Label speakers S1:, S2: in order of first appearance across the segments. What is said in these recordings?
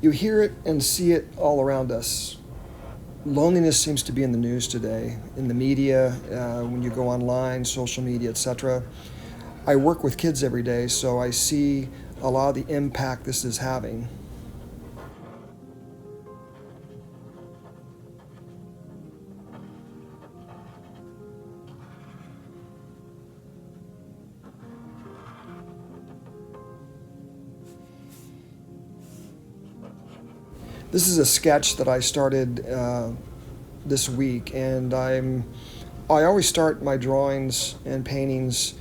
S1: You hear it and see it all around us. Loneliness seems to be in the news today, in the media, when you go online, social media, etc. I work with kids every day, so I see a lot of the impact this is having. This is a sketch that I started this week, and I always start my drawings and paintings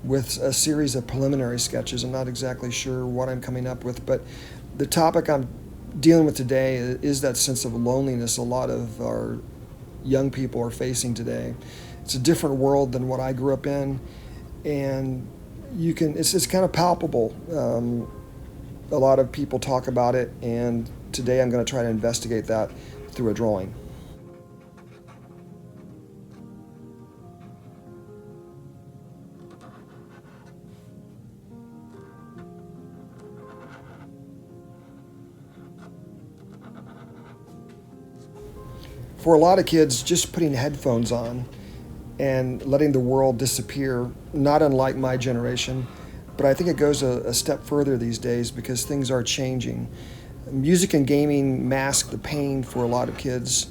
S1: with a series of preliminary sketches. I'm not exactly sure what I'm coming up with, but the topic I'm dealing with today is that sense of loneliness a lot of our young people are facing today. It's a different world than what I grew up in, and it's kind of palpable. A lot of people talk about it, and today I'm going to try to investigate that through a drawing. For a lot of kids, just putting headphones on and letting the world disappear, not unlike my generation, but I think it goes a step further these days because things are changing. Music and gaming mask the pain for a lot of kids,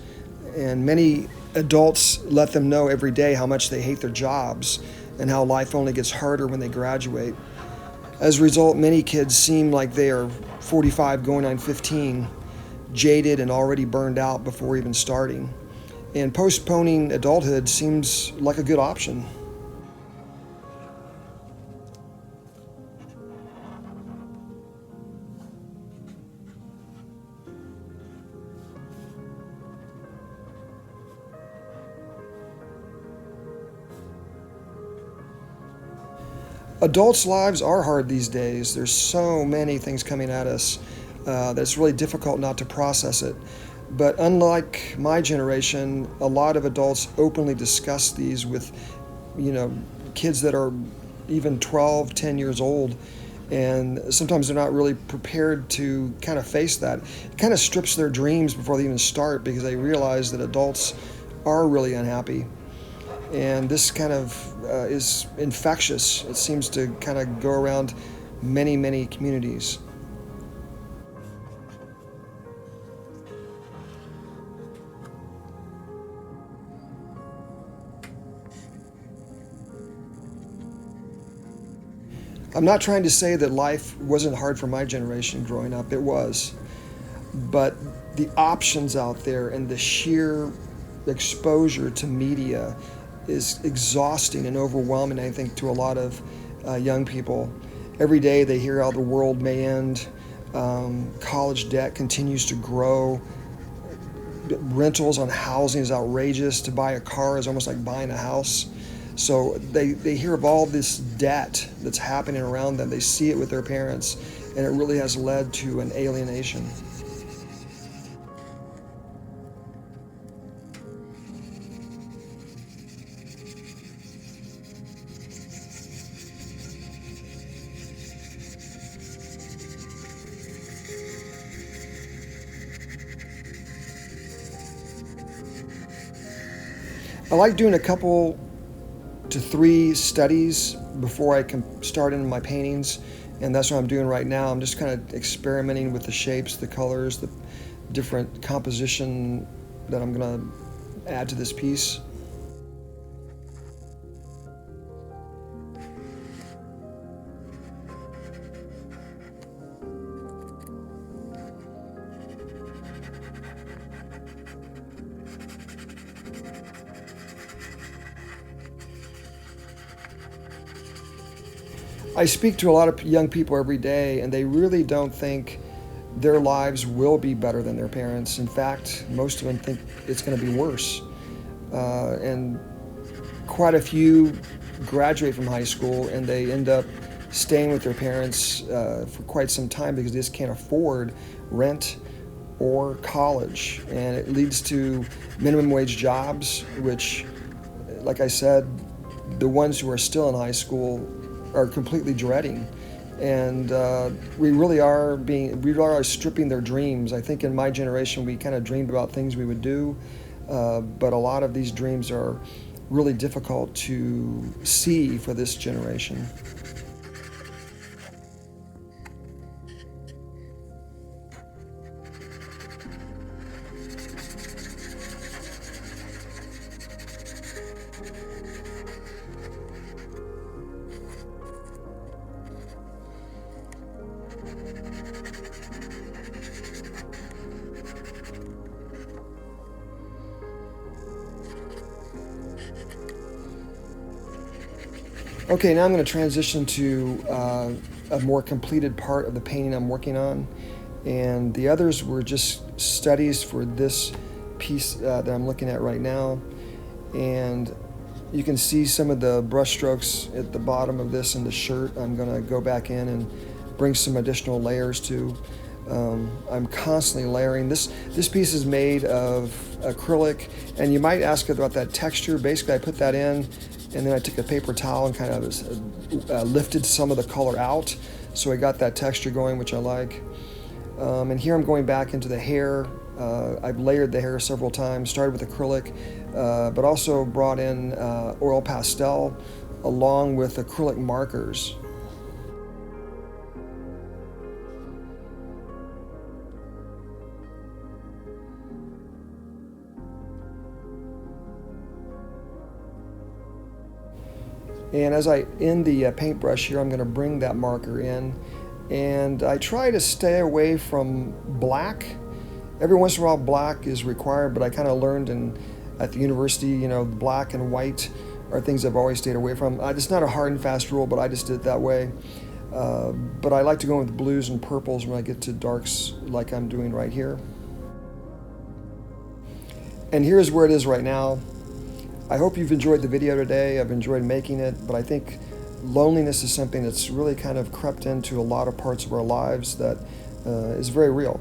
S1: and many adults let them know every day how much they hate their jobs and how life only gets harder when they graduate. As a result, many kids seem like they are 45 going on 15, jaded and already burned out before even starting. And postponing adulthood seems like a good option. Adults' lives are hard these days. There's so many things coming at us that it's really difficult not to process it. But unlike my generation, a lot of adults openly discuss these with, you know, kids that are even 12, 10 years old. And sometimes they're not really prepared to kind of face that. It kind of strips their dreams before they even start because they realize that adults are really unhappy. And this kind of is infectious. It seems to kind of go around many, many communities. I'm not trying to say that life wasn't hard for my generation growing up. It was. But the options out there and the sheer exposure to media is exhausting and overwhelming, I think, to a lot of young people. Every day they hear how the world may end. College debt continues to grow. Rentals on housing is outrageous. To buy a car is almost like buying a house. So they hear of all this debt that's happening around them. They see it with their parents, and it really has led to an alienation. I like doing a couple to three studies before I can start into my paintings, and that's what I'm doing right now. I'm just kind of experimenting with the shapes, the colors, the different composition that I'm going to add to this piece. I speak to a lot of young people every day, and they really don't think their lives will be better than their parents. In fact, most of them think it's going to be worse. And quite a few graduate from high school and they end up staying with their parents for quite some time because they just can't afford rent or college. And it leads to minimum wage jobs, which, like I said, the ones who are still in high school are completely dreading. and we really are stripping their dreams. I think in my generation we kind of dreamed about things we would do, but a lot of these dreams are really difficult to see for this generation. Okay, now I'm going to transition to a more completed part of the painting I'm working on, and the others were just studies for this piece that I'm looking at right now. And you can see some of the brush strokes at the bottom of this in the shirt. I'm going to go back in and bring some additional layers to. I'm constantly layering. This piece is made of acrylic, and you might ask about that texture. Basically, I put that in, and then I took a paper towel and kind of lifted some of the color out, so I got that texture going, which I like. And here I'm going back into the hair. I've layered the hair several times, started with acrylic, but also brought in oil pastel along with acrylic markers. And as I end the paintbrush here, I'm going to bring that marker in, and I try to stay away from black. Every once in a while black is required, but I kind of learned at the university, black and white are things I've always stayed away from. It's not a hard and fast rule, but I just did it that way. But I like to go with blues and purples when I get to darks like I'm doing right here. And here's where it is right now. I hope you've enjoyed the video today. I've enjoyed making it, but I think loneliness is something that's really kind of crept into a lot of parts of our lives that is very real.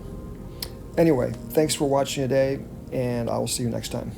S1: Anyway, thanks for watching today, and I will see you next time.